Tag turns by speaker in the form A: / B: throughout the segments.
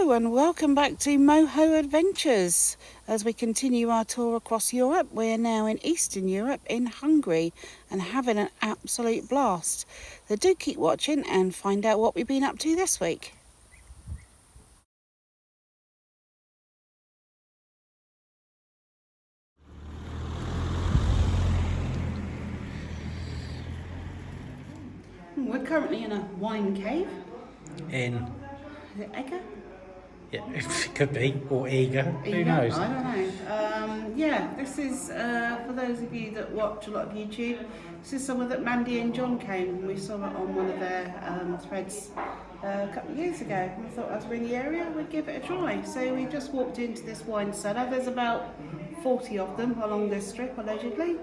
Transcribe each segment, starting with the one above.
A: Hello and welcome back to Moho Adventures. As we continue our tour across Europe, we're now in Eastern Europe in Hungary and having an absolute blast. So do keep watching and find out what we've been up to this week. We're currently in a wine cave. Is it Eger?
B: Yeah, it could be, or Eger, who knows?
A: I don't know. Yeah, this is, for those of you that watch a lot of YouTube, this is somewhere that Mandy and John came and we saw it on one of their threads a couple of years ago. And we thought, as we're in the area, we'd give it a try. So we just walked into this wine cellar. There's about 40 of them along this strip, allegedly.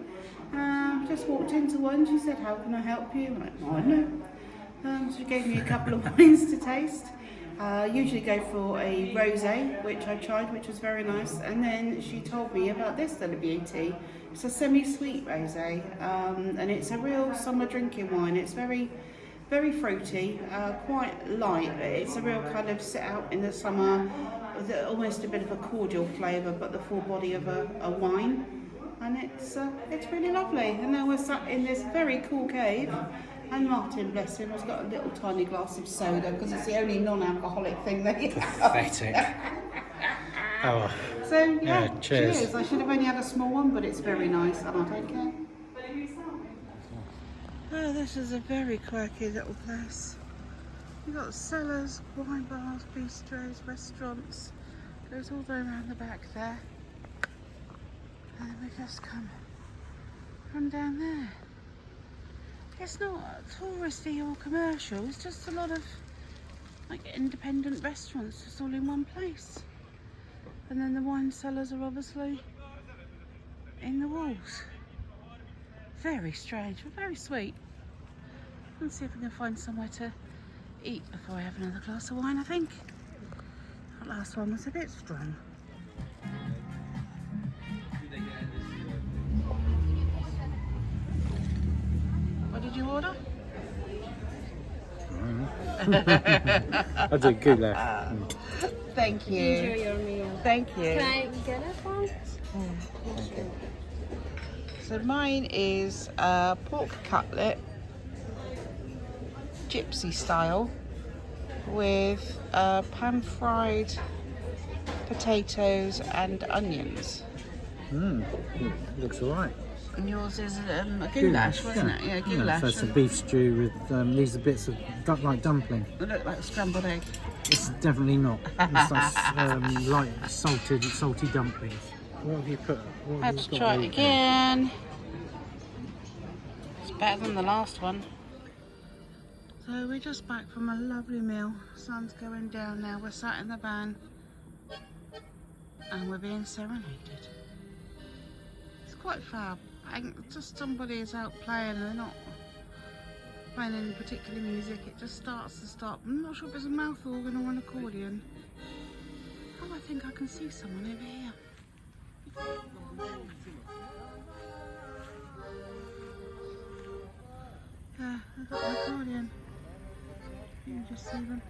A: Just walked into one, she said, "How can I help you?" I'm like, "Oh, I don't know." So she gave me a couple of wines to taste. Usually go for a rosé, which I tried, which was very nice. And then she told me about this little beauty. It's a semi-sweet rosé, and it's a real summer drinking wine. It's very, very fruity, quite light. But it's a real kind of sit out in the summer with almost a bit of a cordial flavour, but the full body of a wine. And it's really lovely. And now we're sat in this very cool cave. And Martin, bless him, has got a little tiny glass of soda because it's the only non-alcoholic thing they have.
B: Pathetic. Oh.
A: So yeah,
B: cheers.
A: I should have only had a small one, but it's very nice and I don't care. Oh, this is a very quirky little place. You've got cellars, wine bars, bistros, restaurants. Goes all the way around the back there. And then we just come from down there. It's not touristy or commercial, it's just a lot of like independent restaurants just all in one place. And then the wine cellars are obviously in the walls. Very strange, but very sweet. Let's see if we can find somewhere to eat before I have another glass of wine, I think. That last one was a bit strong. Did you order?
B: I do goulash.
A: Thank you.
C: Enjoy your meal.
A: Thank you.
C: Can I get it one?
A: Okay. So mine is pork cutlet, gypsy style, with pan-fried potatoes and onions.
B: Looks alright.
A: And yours is a goulash, wasn't it? Yeah, goulash.
B: So it's a beef stew with these are bits of like dumpling.
A: They look like a scrambled egg.
B: It's definitely not. It's like light salty dumplings. What have you put?
A: Let's try it again. It's better than the last one. So we're just back from a lovely meal. Sun's going down now. We're sat in the van and we're being serenaded. It's quite fab. Just somebody is out playing and they're not playing any particular music. It just starts to stop. I'm not sure if it's a mouth organ or an accordion. Oh, I think I can see someone over here. Yeah, I've got an accordion. You can just see them.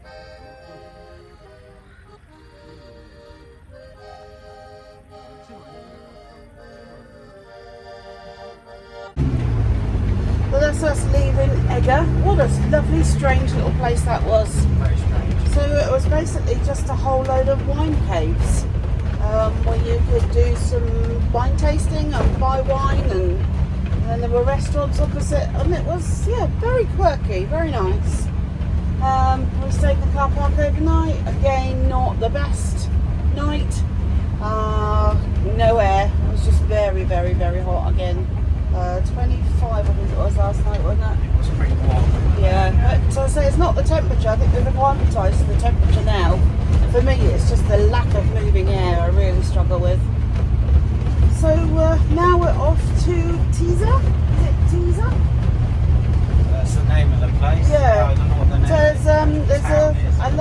A: Well, that's us leaving Eger. What a lovely, strange little place that was.
B: Very strange.
A: So it was basically just a whole load of wine caves where you could do some wine tasting and buy wine, and then there were restaurants opposite, and it was, yeah, very quirky, very nice. We stayed in the car park overnight. Again, not the best night. No air. It was just very, very, very hot again. 25, I think it was last night, wasn't it?
B: It was pretty warm.
A: Yeah, but I say it's not the temperature. I think we've acclimatised to the temperature now. For me, it's just the lack of moving air I really struggle with. So now we're off to Tisza. Is it Tisza?
B: That's the name of the place.
A: Yeah.
B: I don't know what the name
A: There's a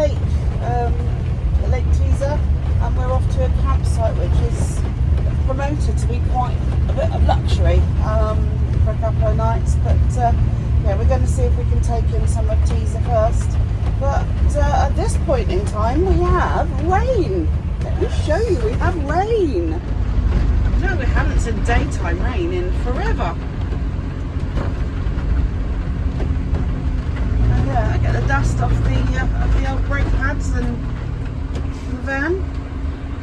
A: lake Tisza, and we're off to a campsite which is promoted to be quite a bit of luxury for a couple of nights, but yeah, we're going to see if we can take in some of Tisza first But at this point in time, we have rain. Let me show you, we have rain. No, we haven't seen daytime rain in forever. Yeah, I get the dust off the old brake pads and the van.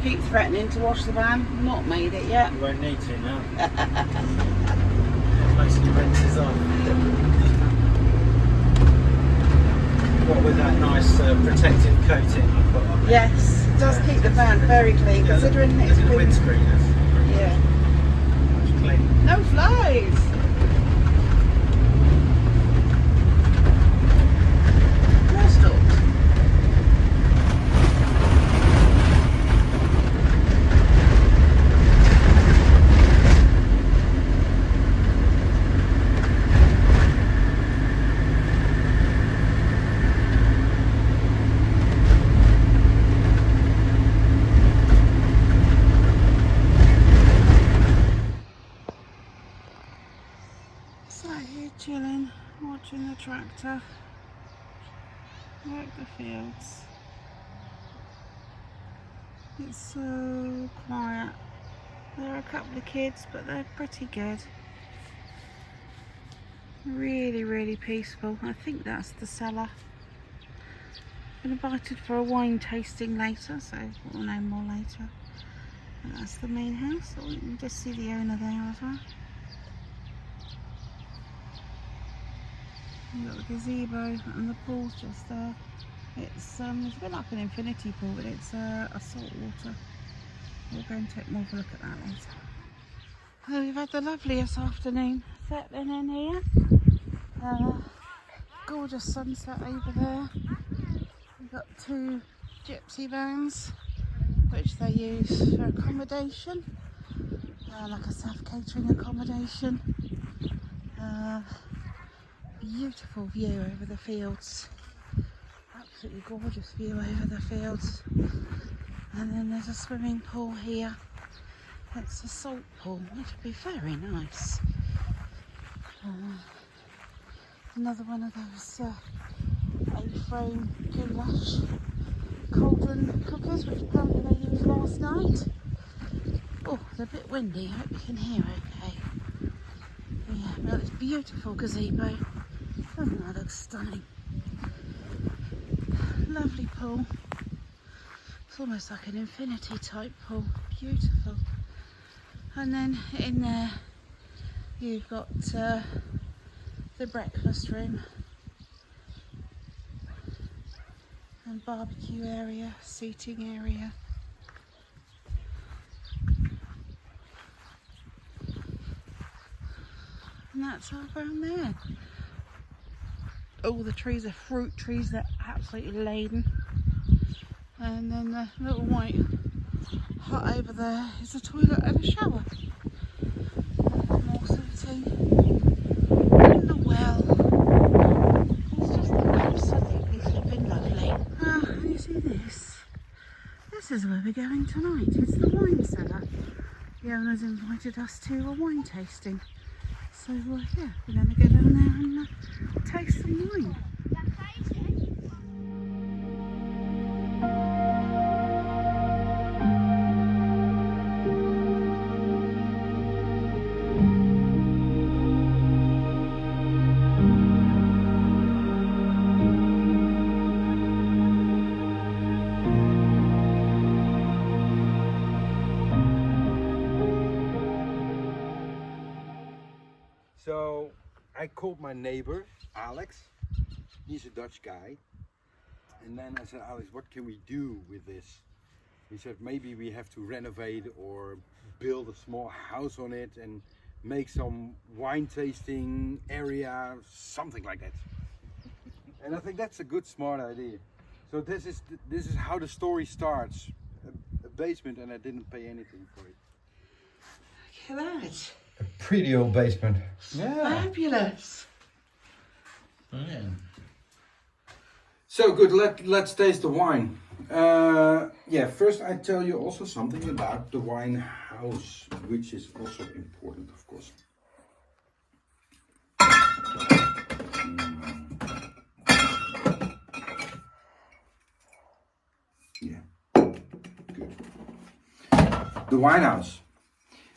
A: Keep threatening to wash the van, not made it yet.
B: You won't need to now. Mostly rinses off. What with that nice protective coating I put on there.
A: Yes, it does keep the van very clean, considering it's
B: the
A: been...
B: windscreen is
A: Yeah.
B: much clean.
A: No flies! No storms. Sat here chilling, watching the tractor work the fields. It's so quiet. There are a couple of kids, but they're pretty good. Really, really peaceful. I think that's the cellar. Been invited for a wine tasting later, so we'll know more later. And that's the main house. So we can just see the owner there as well. You've got the gazebo and the pool's just there. It's a bit like an infinity pool, but it's a salt water. We'll go and take more of a look at that later. So we've had the loveliest afternoon settling in here. Gorgeous sunset over there. We've got 2 gypsy vans which they use for accommodation, like a self-catering accommodation. Beautiful view over the fields. Absolutely gorgeous view over the fields. And then there's a swimming pool here. It's a salt pool, which would be very nice. Another one of those A-frame goulash cauldron cookers, which apparently they used last night. Oh, it's a bit windy. I hope you can hear okay. Yeah, well, it's beautiful gazebo. Oh, that looks stunning. Lovely pool. It's almost like an infinity type pool. Beautiful. And then in there you've got the breakfast room and barbecue area, seating area. And that's all around there. All the trees are fruit trees, they're absolutely laden. And then the little white hut over there is a toilet and a shower. More seating. And the well. It's just absolutely flipping lovely. And you see this? This is where we're going tonight. It's the wine cellar. The owner's invited us to a wine tasting. So yeah, we're going to go down there and taste some wine.
D: So I called my neighbor, Alex. He's a Dutch guy. And then I said, Alex, what can we do with this? He said, maybe we have to renovate or build a small house on it and make some wine tasting area, something like that. And I think that's a good, smart idea. So this is how the story starts. A basement, and I didn't pay anything for it.
A: Look at that.
D: A pretty old basement.
A: Yeah. Fabulous.
B: Yeah.
D: So good, let's taste the wine. Yeah, first I tell you also something about the wine house, which is also important, of course. Yeah. Good. The White House.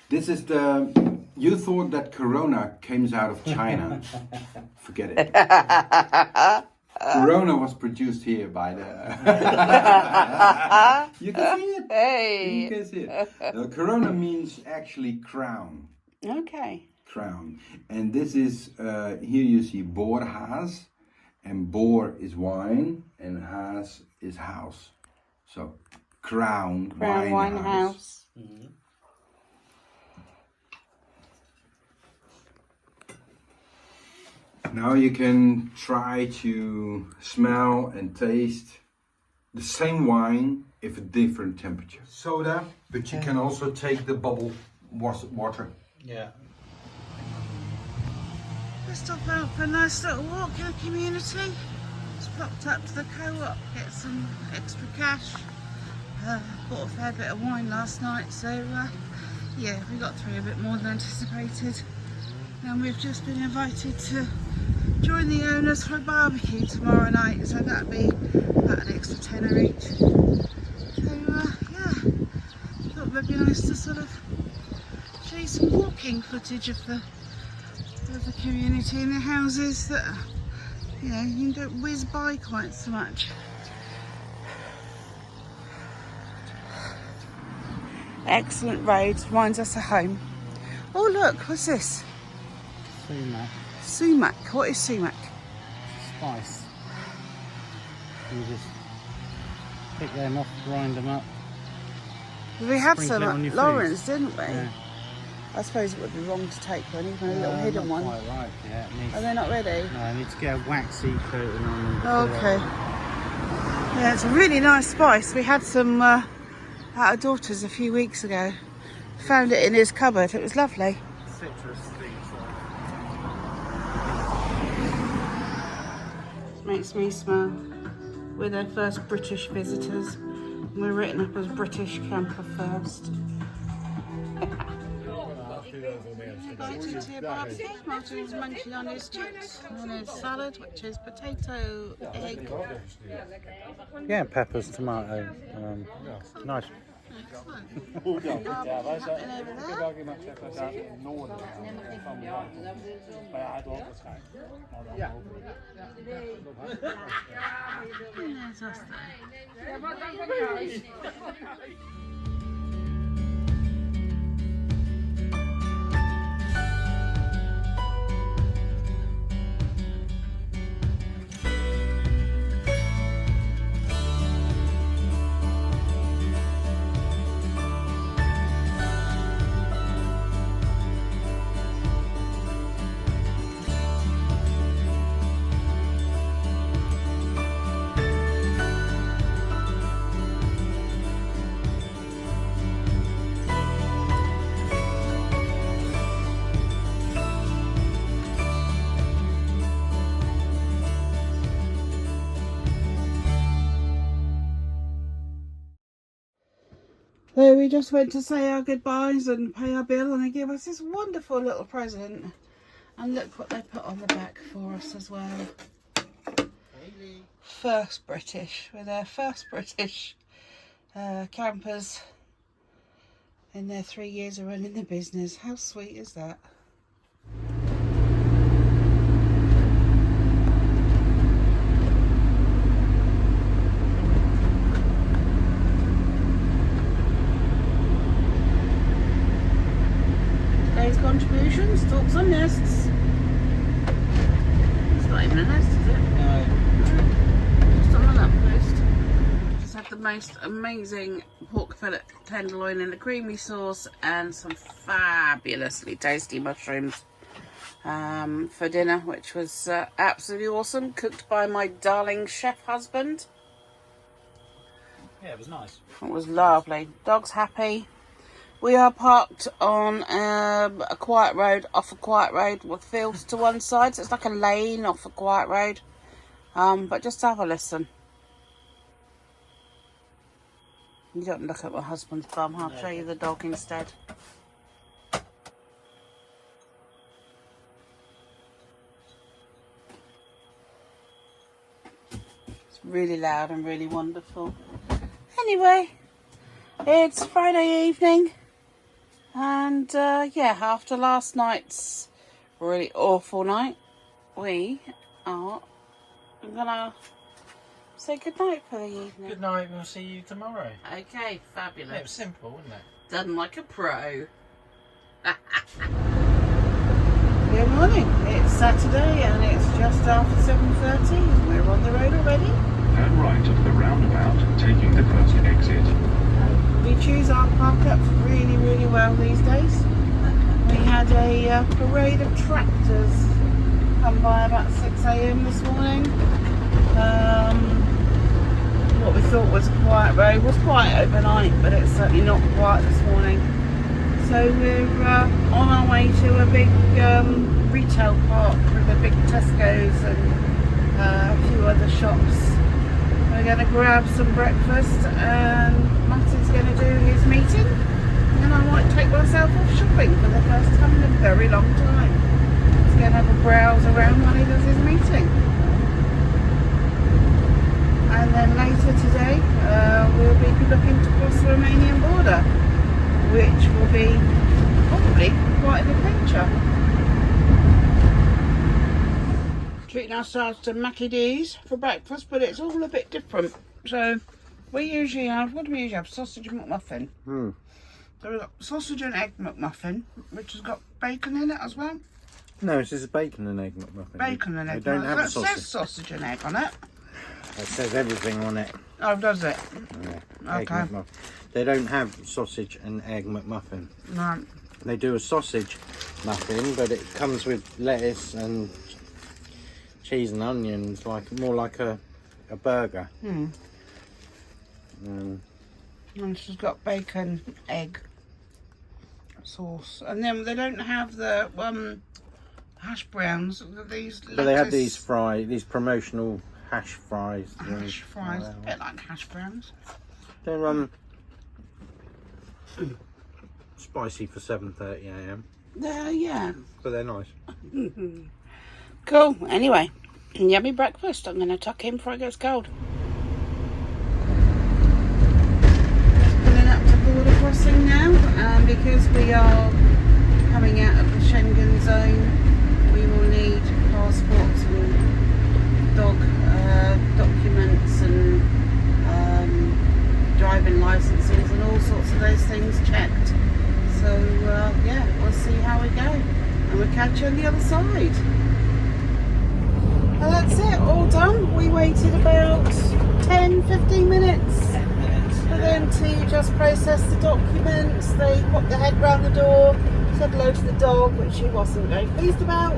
D: This is the. You thought that Korona came out of China. Forget it. Korona was produced here by the. You can see it.
A: Hey.
D: You can see it. Korona means actually crown.
A: Okay.
D: Crown. And this is, here you see Boorhaas. And Boor is wine. And Haas is house. So, Crown Wine House.
A: Mm-hmm.
D: Now you can try to smell and taste the same wine if a different temperature. Soda, but you can also take the bubble water.
B: Yeah.
A: We stopped out for a nice little walk in the community. Just popped up to the co-op, get some extra cash. Bought a fair bit of wine last night, so yeah, we got through a bit more than anticipated. And we've just been invited to join the owners for a barbecue tomorrow night, so that'll be about an extra tenner each. So yeah, thought it would be nice to sort of show you some walking footage of the community and the houses that, you know, you don't whiz by quite so much. Excellent roads, reminds us of home. Oh look, what's this?
B: Sumac.
A: Sumac. What is sumac?
B: Spice. You just pick them off, grind them up.
A: We had
B: Sprinkle
A: some
B: it on
A: at
B: your
A: Lawrence,
B: food.
A: didn't we?
B: Yeah.
A: I suppose it would be wrong to take one, even a little hidden
B: not
A: one.
B: Quite right. Yeah. It needs,
A: Are they not ready?
B: no, I need to get a waxy coating on them. before
A: Okay. Yeah, it's a really nice spice. We had some at our daughter's a few weeks ago. Found it in his cupboard. It was lovely.
B: Citrus things.
A: It makes me smell. We're their first British visitors. We're written up as British camper first. Martin's munching on his chips and his salad, which is potato, egg.
B: Yeah, peppers, tomato. Nice.
A: So we just went to say our goodbyes and pay our bill, and they gave us this wonderful little present. And look what they put on the back for us as well. First British. We're their first British campers in their 3 years of running the business. How sweet is that? Today's contributions, dogs and nests. It's not even a nest, is it?
B: No.
A: Just on a lamppost. Just had the most amazing pork fillet tenderloin in a creamy sauce and some fabulously tasty mushrooms for dinner, which was absolutely awesome, cooked by my darling chef husband.
B: Yeah, it was nice.
A: It was lovely. Dog's happy. We are parked on a quiet road, off a quiet road with fields to one side, so it's like a lane off a quiet road. But just have a listen. You don't look at my husband's bum. I'll show you the dog instead. It's really loud and really wonderful. Anyway, it's Friday evening, and yeah, after last night's really awful night, we are gonna say goodnight for the evening.
B: Good night, we'll see you tomorrow.
A: Okay, fabulous.
B: It was simple, wasn't it?
A: Done like a pro. Good morning. It's Saturday and it's just after 7:30. We're on the road already.
E: Turn right of the roundabout, taking the first exit.
A: We choose our park-ups really, really well these days. We had a parade of tractors come by about 6 a.m. this morning. What we thought was a quiet road was quiet overnight, but it's certainly not quiet this morning. So we're on our way to a big retail park with a big Tesco's and a few other shops. We're going to grab some breakfast and Matty's going to do his meeting, and I might take myself off shopping for the first time in a very long time. He's going to have a browse around while he does his meeting. And then later today we'll be looking to cross the Romanian border, which will be probably quite an adventure. Treating ourselves to Mackie D's for breakfast, but it's all a bit different. So we usually have, what do we usually have? Sausage and McMuffin. So we've got sausage and egg McMuffin, which has got bacon in it as well.
F: No, it's just a bacon and egg McMuffin.
A: Bacon and egg.
F: They don't have
A: that
F: sausage.
A: says sausage and egg on it.
F: It says everything on it.
A: Oh, does it?
F: Yeah, egg
A: Okay.
F: McMuffin. They don't have sausage and egg McMuffin.
A: No.
F: They do a sausage muffin, but it comes with lettuce and cheese and onions, like more like a burger.
A: And she's got bacon, egg sauce, and then they don't have the hash browns. These,
F: But they have
A: lettuce-
F: these promotional hash fries.
A: hash fries, a bit like hash browns.
F: They're spicy for 7:30 a.m.
A: Yeah.
F: but they're nice.
A: Cool. Anyway, yummy breakfast. I'm going to tuck in before it gets cold. Pulling up to border crossing now, because we are coming out of the Schengen zone. We will need passports and dog documents and driving licenses and all sorts of those things checked. So yeah, we'll see how we go, and we'll catch you on the other side. And that's it, all done. We waited about 10-15 minutes for them to just process the documents. They popped their head round the door, said hello to the dog, which she wasn't very pleased about.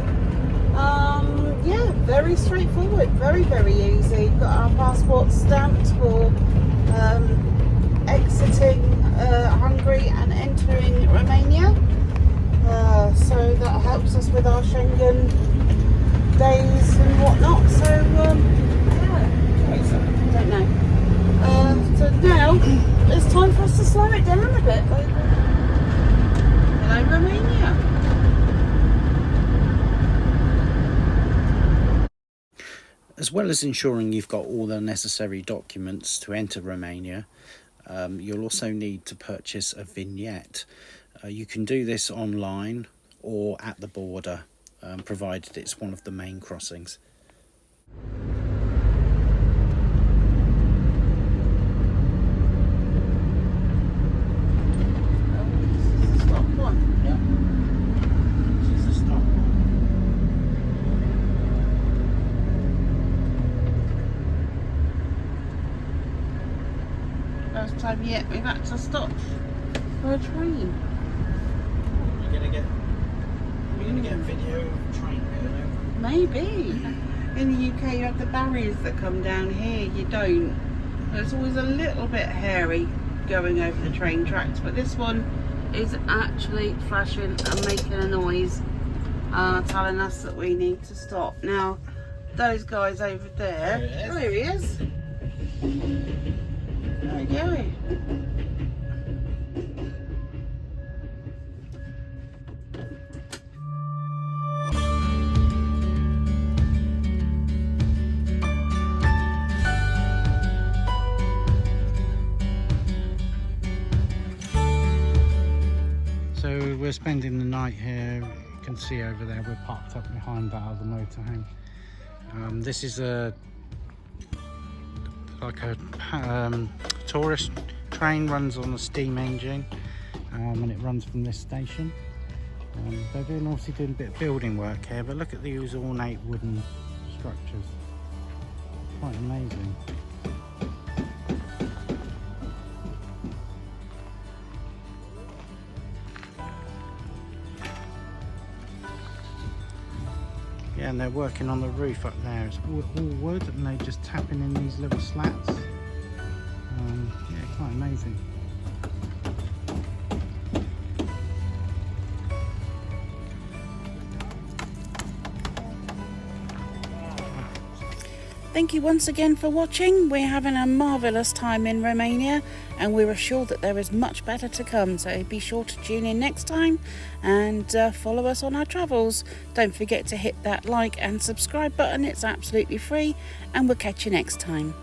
A: Yeah, very straightforward, very, very easy. Got our passports stamped for exiting Hungary and entering Romania. So that helps us with our Schengen days and whatnot. So yeah, I don't know. So now it's time for us to slow it down a bit. Hello, Romania.
G: As well as ensuring you've got all the necessary documents to enter Romania, you'll also need to purchase a vignette. You can do this online or at the border, provided it's one of the main crossings.
A: First time yet we've had to stop for a train.
B: You're gonna get a video of a train going over.
A: Maybe. In the UK you have the barriers that come down, here you don't. It's always a little bit hairy going over the train tracks, but this one is actually flashing and making a noise, telling us that we need to stop. Now, those guys over there, there he is. There we go.
B: we're spending the night here. You can see over there we're parked up behind that other motorhome. This is like a tourist train, runs on a steam engine, and it runs from this station. They're obviously doing a bit of building work here, but look at these ornate wooden structures. Quite amazing. Yeah, and they're working on the roof up there. It's all wood, and they're just tapping in these little slats. Yeah, quite amazing.
A: Thank you once again for watching. We're having a marvellous time in Romania, and we're assured that there is much better to come, so be sure to tune in next time and follow us on our travels. Don't forget to hit that like and subscribe button, it's absolutely free, and we'll catch you next time.